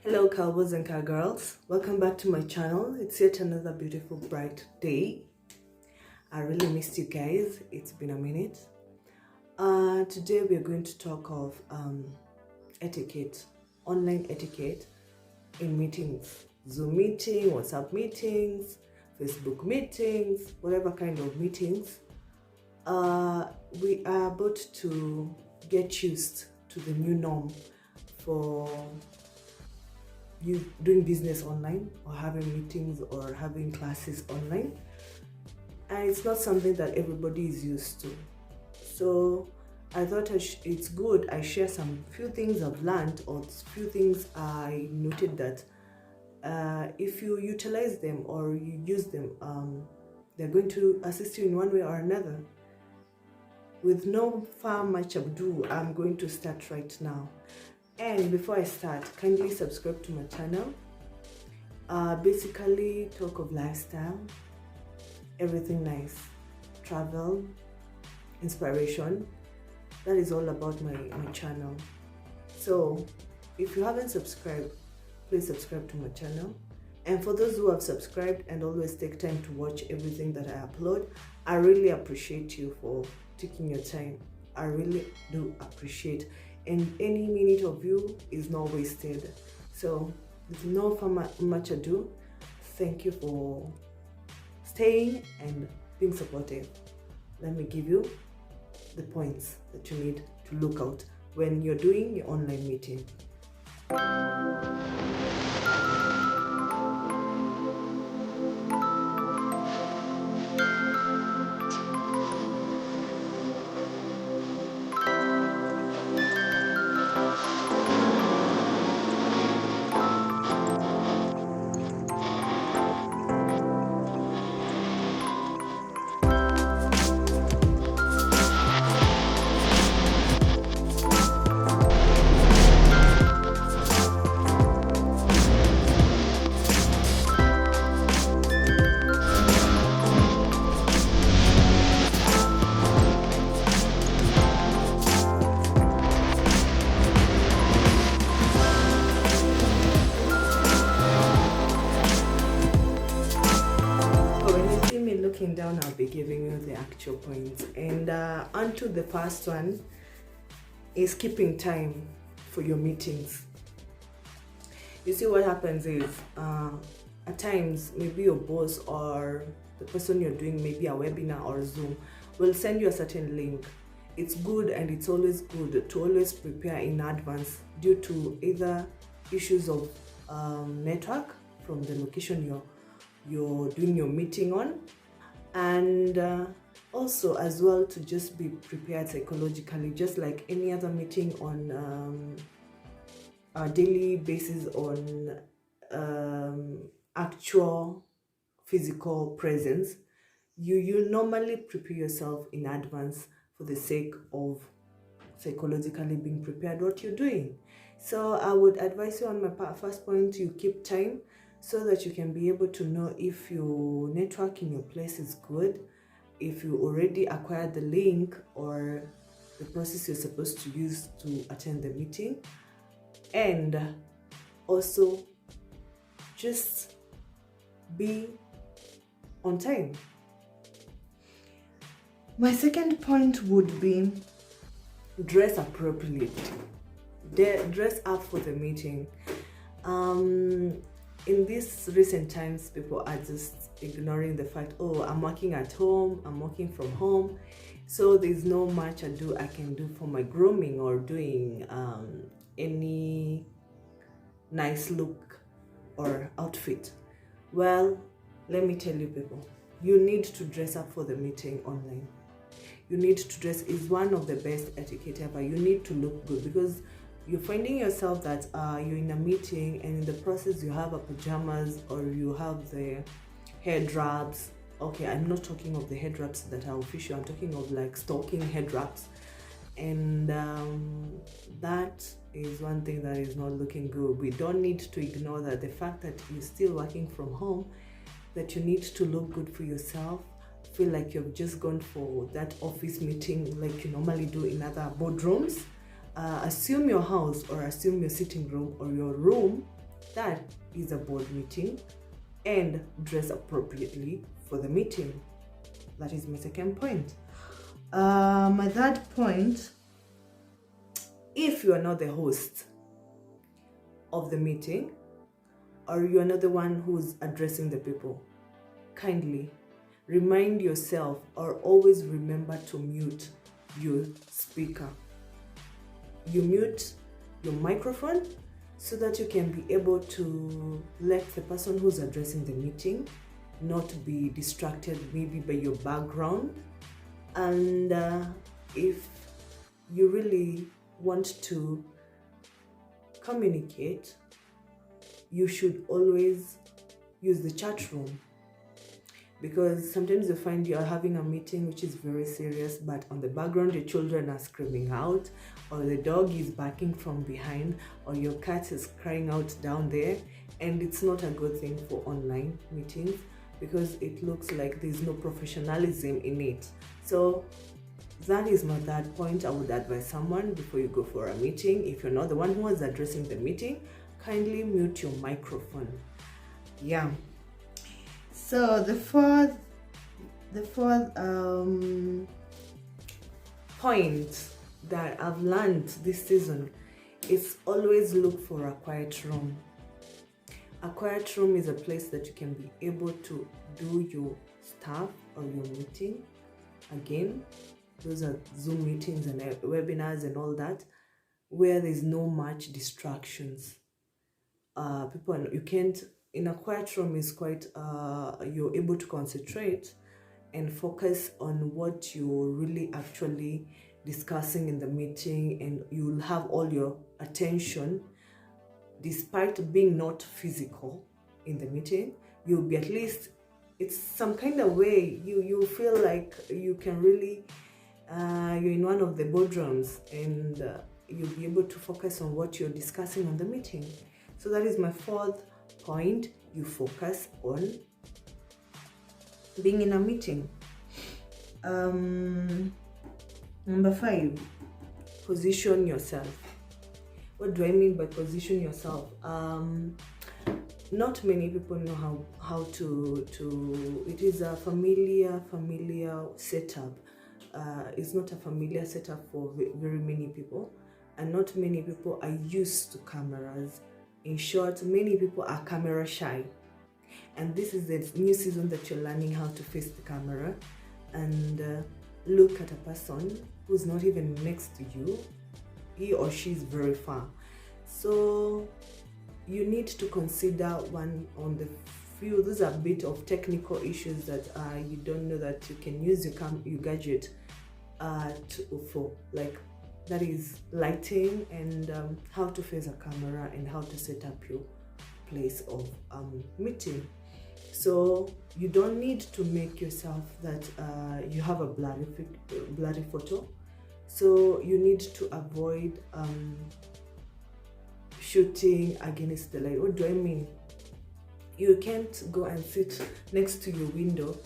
Hello cowboys and cowgirls, welcome back to my channel. It's yet another beautiful bright day. I really missed you guys, it's been a minute. Today we are going to talk of etiquette, online etiquette in meetings. Zoom meeting, WhatsApp meetings, Facebook meetings, whatever kind of meetings. We are about to get used to the new norm for you doing business online or having meetings or having classes online, and it's not something that everybody is used to. So I thought it's good I share some few things I've learned or few things I noted that if you utilize them or you use them, they're going to assist you in one way or another. With no far much ado, I'm going to start right now. And before I start, kindly subscribe to my channel. Basically talk of lifestyle, everything nice, travel, inspiration. That is all about my channel. So if you haven't subscribed, please subscribe to my channel. And for those who have subscribed and always take time to watch everything that I upload, I really appreciate you for taking your time. I really do appreciate, and any minute of you is not wasted. So with no much ado, thank you for staying and being supportive. Let me give you the points that you need to look out when you're doing your online meeting. Looking down, I'll be giving you the actual points. And onto the first one is keeping time for your meetings. You see, what happens is at times maybe your boss or the person you're doing maybe a webinar or Zoom will send you a certain link. It's good, and it's always good to always prepare in advance due to either issues of network from the location you're doing your meeting on, and also as well to just be prepared psychologically, just like any other meeting on a daily basis on actual physical presence. You normally prepare yourself in advance for the sake of psychologically being prepared what you're doing. So I would advise you on my first point, you keep time so that you can be able to know if your network in your place is good, if you already acquired the link or the process you're supposed to use to attend the meeting, and also just be on time. My second point would be dress appropriately. Dress up for the meeting. In these recent times, people are just ignoring the fact, oh, I'm working at home, I'm working from home, so there's no much ado I can do for my grooming or doing any nice look or outfit. Well, let me tell you people, you need to dress up for the meeting online. You need to dress. Is one of the best etiquette ever. You need to look good, because you're finding yourself that you're in a meeting and in the process you have a pajamas or you have the head wraps. Okay, I'm not talking of the head wraps that are official, I'm talking of like stocking head wraps, and that is one thing that is not looking good. We don't need to ignore that, the fact that you're still working from home, that you need to look good for yourself, feel like you've just gone for that office meeting like you normally do in other boardrooms. Assume your house or assume your sitting room or your room that is a board meeting, and dress appropriately for the meeting. That is my second point. My third point, if you are not the host of the meeting, or you are not the one who's addressing the people, kindly remind yourself or always remember to mute your speaker. You mute your microphone so that you can be able to let the person who's addressing the meeting not be distracted maybe by your background. And if you really want to communicate, you should always use the chat room, because sometimes you find you are having a meeting which is very serious, but on the background your children are screaming out, or the dog is barking from behind, or your cat is crying out down there, and it's not a good thing for online meetings because it looks like there's no professionalism in it. So that is my third point. I would advise someone before you go for a meeting, if you're not the one who is addressing the meeting, kindly mute your microphone. Yeah. So the fourth point that I've learned this season is always look for a quiet room. A quiet room is a place that you can be able to do your stuff or your meeting. Again, those are Zoom meetings and webinars and all that, where there's no much distractions. You can't, in a quiet room is quite, you're able to concentrate and focus on what you're really actually discussing in the meeting, and you'll have all your attention. Despite being not physical in the meeting, you'll be, at least it's some kind of way you feel like you can really, you're in one of the boardrooms, and you'll be able to focus on what you're discussing on the meeting. So that is my fourth point. You focus on being in a meeting. Number 5, position yourself. What do I mean by position yourself? Not many people know how to it is a familiar setup. It's not a familiar setup for very many people, and not many people are used to cameras. In short, many people are camera shy, and this is the new season that you're learning how to face the camera and look at a person who's not even next to you. He or she is very far. So you need to consider one on the few, those are a bit of technical issues that you don't know that you can use your gadget for, like, that is lighting and how to face a camera and how to set up your place of meeting. So you don't need to make yourself that you have a blurry photo. So you need to avoid shooting against the light. What do I mean? You can't go and sit next to your window.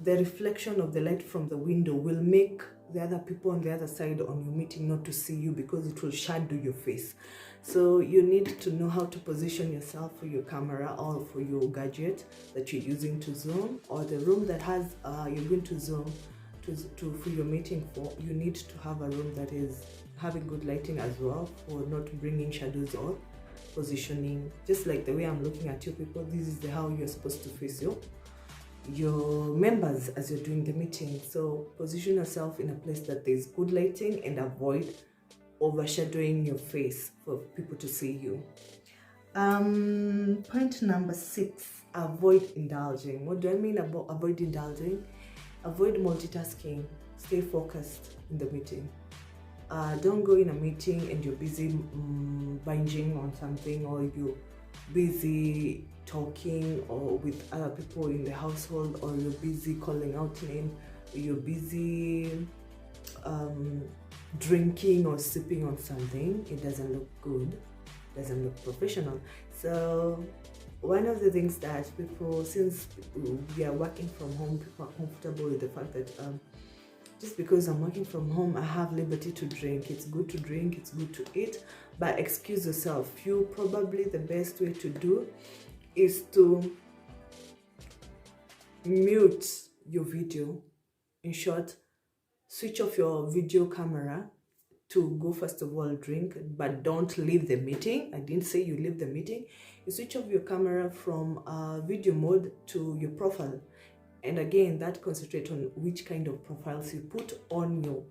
The reflection of the light from the window will make the other people on the other side on your meeting not to see you, because it will shadow your face. So you need to know how to position yourself for your camera or for your gadget that you're using to Zoom, or the room that has you're going to Zoom for your meeting for. You need to have a room that is having good lighting as well, for not bringing shadows or positioning. Just like the way I'm looking at you people, this is how you're supposed to face your members as you're doing the meeting. So position yourself in a place that there's good lighting and avoid overshadowing your face for people to see you. Point number 6, avoid indulging. What do I mean about avoid indulging? Avoid multitasking. Stay focused in the meeting. Don't go in a meeting and you're busy binging on something, or you're busy talking or with other people in the household, or you're busy calling out names, or you're busy drinking or sipping on something. It doesn't look good, doesn't look professional. So one of the things that people, since we are working from home, people are comfortable with the fact that just because I'm working from home, I have liberty to drink. It's good to drink, it's good to eat, but excuse yourself. You probably, the best way to do is to mute your video. In short, switch off your video camera to go first of all drink, but don't leave the meeting. I didn't say you leave the meeting. You switch off your camera from video mode to your profile. And again, that concentrate on which kind of profiles you put on your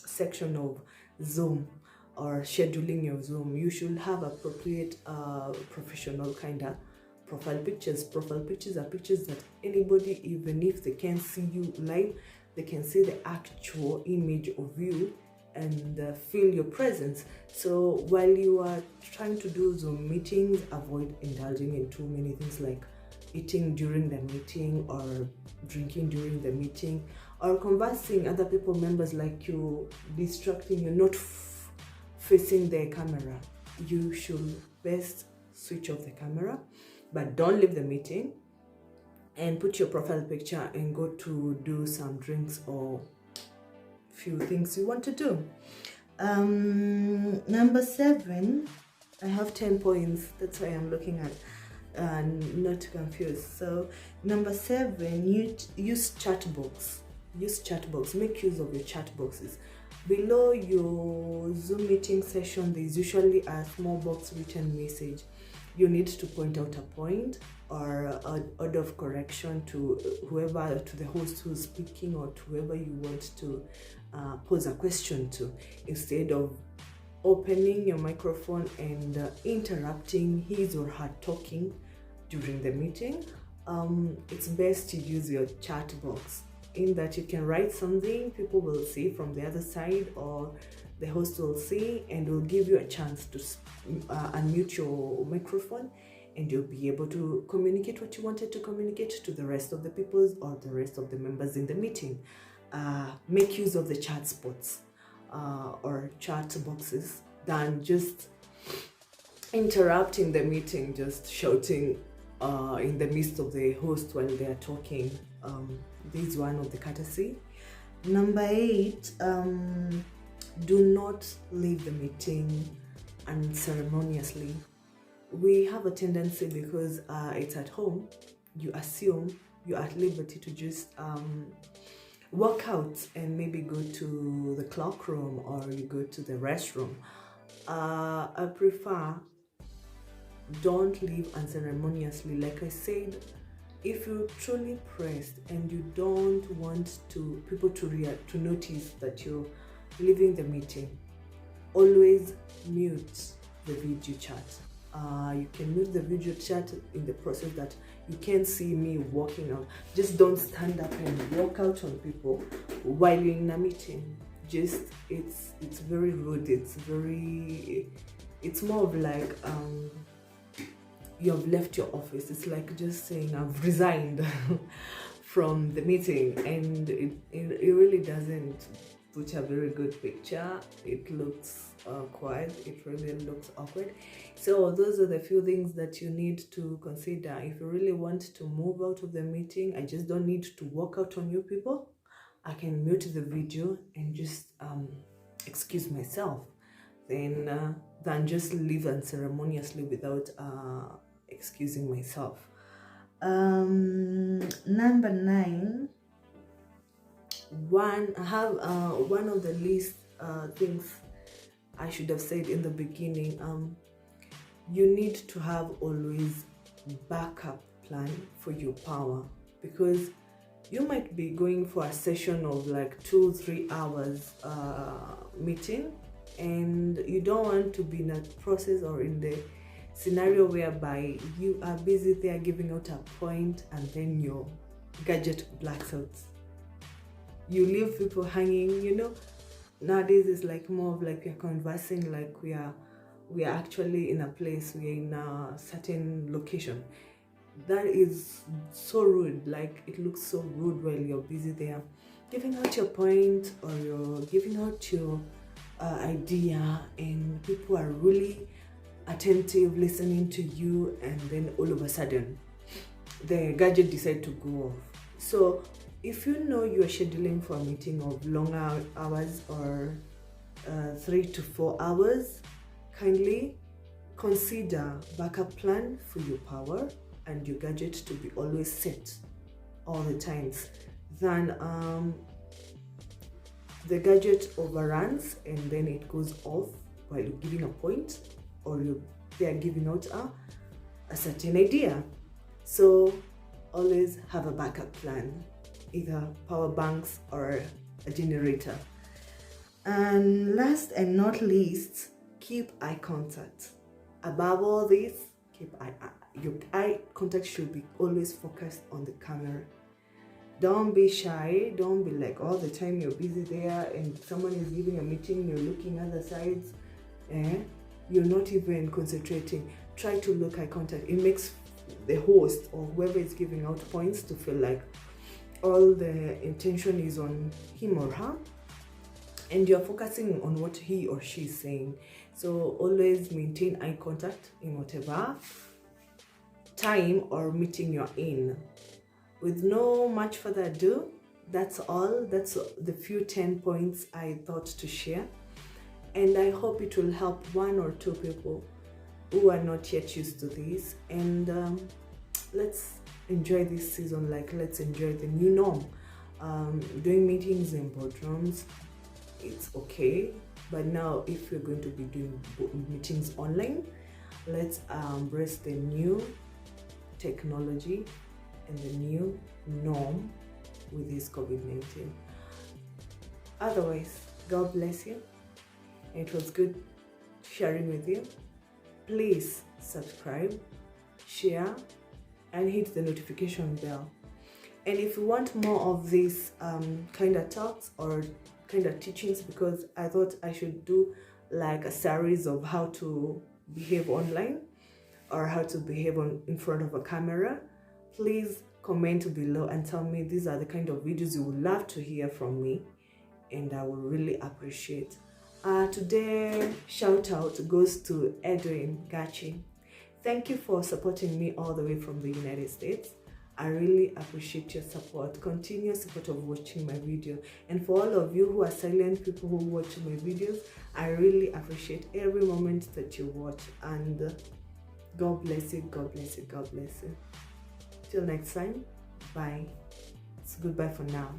section of Zoom or scheduling your Zoom. You should have appropriate professional kind of profile pictures. Profile pictures are pictures that anybody, even if they can't see you live, they can see the actual image of you and feel your presence. So while you are trying to do Zoom meetings, avoid indulging in too many things like eating during the meeting or drinking during the meeting or conversing other people members, like you distracting, you're not facing the camera. You should best switch off the camera, but don't leave the meeting, and put your profile picture and go to do some drinks or few things you want to do. Number 7, I have 10 points. That's why I'm looking at, not to confuse. So number 7, use chat box. Use chat box. Make use of your chat boxes. Below your Zoom meeting session, there's usually a small box written message. You need to point out a point or an order of correction to whoever, to the host who's speaking, or to whoever you want to pose a question to, instead of opening your microphone and interrupting his or her talking during the meeting. It's best to use your chat box, in that you can write something, people will see from the other side, or the host will see, and will give you a chance to unmute your microphone, and you'll be able to communicate what you wanted to communicate to the rest of the people or the rest of the members in the meeting. Make use of the chat spots or chat boxes than just interrupting the meeting, just shouting in the midst of the host while they are talking. This is one of the courtesy. Number 8, do not leave the meeting unceremoniously. We have a tendency, because it's at home, you assume you're at liberty to just walk out and maybe go to the clock room, or you go to the restroom. I prefer don't leave unceremoniously. Like I said, if you're truly pressed and you don't want people to notice that you're leaving the meeting, always mute the video chat. You can mute the video chat in the process that you can't see me walking out. Just don't stand up and walk out on people while you're in a meeting. Just it's very rude. It's more of like you have left your office. It's like just saying I've resigned from the meeting, and it really doesn't put a very good picture. It looks quiet. It really looks awkward. So those are the few things that you need to consider. If you really want to move out of the meeting, I just don't need to walk out on you people. I can mute the video and just excuse myself, than just leave unceremoniously without excusing myself. Number 9, one of the least things I should have said in the beginning. You need to have always backup plan for your power, because you might be going for a session of like 2-3 hours meeting, and you don't want to be in a process or in the scenario whereby you are busy there giving out a point and then your gadget blacks out. You leave people hanging. Nowadays it's like more of like we're conversing, like we are actually in a place, we're in a certain location. That is so rude. Like, it looks so rude while you're busy there giving out your point, or you're giving out your idea, and people are really attentive listening to you, and then all of a sudden the gadget decide to go off. So if you know you're scheduling for a meeting of long hours or 3 to 4 hours, kindly consider backup plan for your power and your gadget to be always set all the times. Then the gadget overruns and then it goes off while you're giving a point, or they are giving out a certain idea. So always have a backup plan, either power banks or a generator. And last and not least, keep eye contact. Above all this, your eye contact should be always focused on the camera. Don't be shy. Don't be like all the time you're busy there and someone is giving a meeting, you're looking other sides, you're not even concentrating. Try to look eye contact. It makes the host or whoever is giving out points to feel like all the intention is on him or her, and you're focusing on what he or she is saying. So always maintain eye contact in whatever time or meeting you're in. With no much further ado, that's all. That's the few 10 points I thought to share, and I hope it will help 1 or 2 people who are not yet used to this. And let's enjoy this season. Let's enjoy the new norm. Doing meetings in boardrooms, it's okay, but now if we're going to be doing meetings online, let's embrace the new technology and the new norm with this COVID-19. Otherwise, God bless you. It was good sharing with you. Please subscribe, share, and hit the notification bell. And if you want more of these kind of talks or kind of teachings, because I thought I should do like a series of how to behave online or how to behave in front of a camera, please comment below and tell me these are the kind of videos you would love to hear from me, and I will really appreciate. Today shout out goes to Edwin Gachi. Thank you for supporting me all the way from the United States. I really appreciate your support, continuous support of watching my video. And for all of you who are silent people who watch my videos, I really appreciate every moment that you watch. And God bless you, God bless you, God bless you. Till next time, bye. It's goodbye for now.